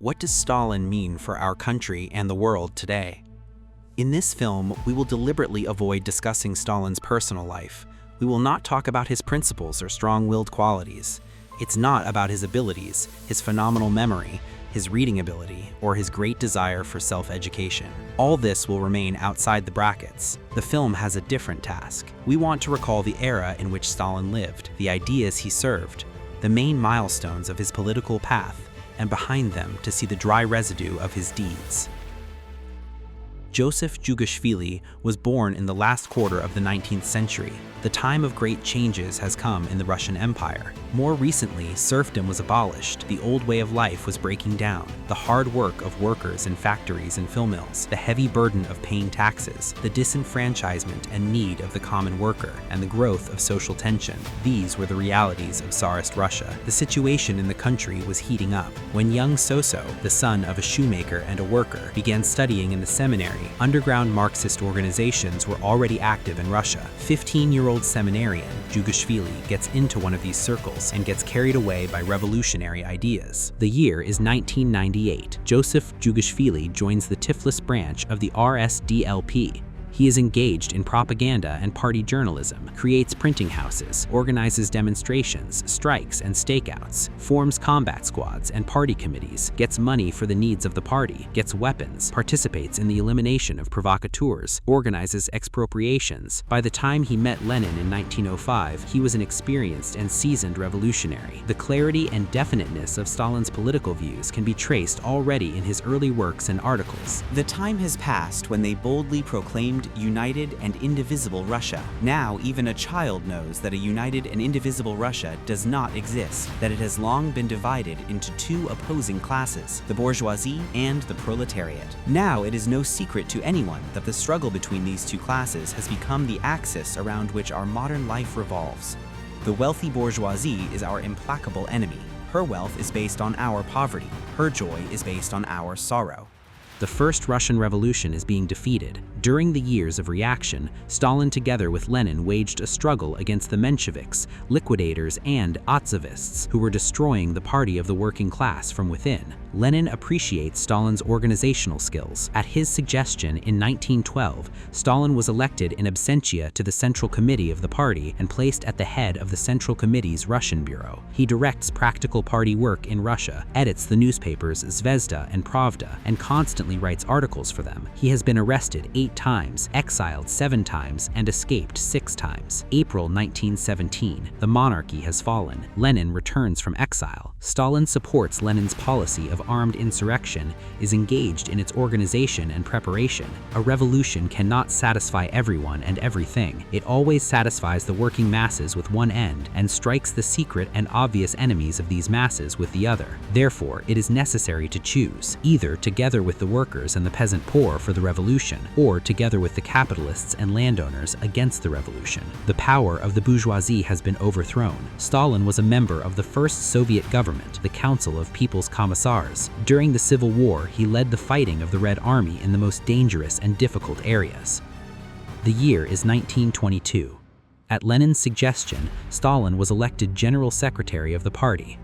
What does Stalin mean for our country and the world today? In this film, we will deliberately avoid discussing Stalin's personal life. We will not talk about his principles or strong-willed qualities. It's not about his abilities, his phenomenal memory, his reading ability, or his great desire for self-education. All this will remain outside the brackets. The film has a different task. We want to recall the era in which Stalin lived, the ideas he served, the main milestones of his political path, and behind them to see the dry residue of his deeds. Joseph Jugashvili was born in the last quarter of the 19th century. The time of great changes has come in the Russian Empire. More recently, serfdom was abolished, the old way of life was breaking down. The hard work of workers in factories and mill mills, the heavy burden of paying taxes, the disenfranchisement and need of the common worker, and the growth of social tension. These were the realities of Tsarist Russia. The situation in the country was heating up. When young Soso, the son of a shoemaker and a worker, began studying in the seminary, underground Marxist organizations were already active in Russia. 15-year-old seminarian Jugashvili gets into one of these circles and gets carried away by revolutionary ideas. The year is 1998. Joseph Jugashvili joins the Tiflis branch of the RSDLP. He is engaged in propaganda and party journalism, creates printing houses, organizes demonstrations, strikes, and stakeouts, forms combat squads and party committees, gets money for the needs of the party, gets weapons, participates in the elimination of provocateurs, organizes expropriations. By the time he met Lenin in 1905, he was an experienced and seasoned revolutionary. The clarity and definiteness of Stalin's political views can be traced already in his early works and articles. The time has passed when they boldly proclaimed united and indivisible Russia. Now, even a child knows that a united and indivisible Russia does not exist, that it has long been divided into two opposing classes, the bourgeoisie and the proletariat. Now, it is no secret to anyone that the struggle between these two classes has become the axis around which our modern life revolves. The wealthy bourgeoisie is our implacable enemy. Her wealth is based on our poverty. Her joy is based on our sorrow. The First Russian Revolution is being defeated. During the years of reaction, Stalin together with Lenin waged a struggle against the Mensheviks, liquidators, and Otzavists, who were destroying the party of the working class from within. Lenin appreciates Stalin's organizational skills. At his suggestion, in 1912, Stalin was elected in absentia to the Central Committee of the party and placed at the head of the Central Committee's Russian Bureau. He directs practical party work in Russia, edits the newspapers Zvezda and Pravda, and constantly writes articles for them. He has been arrested 8 times, exiled 7 times, and escaped 6 times. April 1917, the monarchy has fallen. Lenin returns from exile. Stalin supports Lenin's policy of armed insurrection, is engaged in its organization and preparation. A revolution cannot satisfy everyone and everything. It always satisfies the working masses with one end and strikes the secret and obvious enemies of these masses with the other. Therefore, it is necessary to choose, either together with the workers and the peasant poor for the revolution, or together with the capitalists and landowners against the revolution. The power of the bourgeoisie has been overthrown. Stalin was a member of the first Soviet government, the Council of People's Commissars. During the Civil War, he led the fighting of the Red Army in the most dangerous and difficult areas. The year is 1922. At Lenin's suggestion, Stalin was elected General Secretary of the party.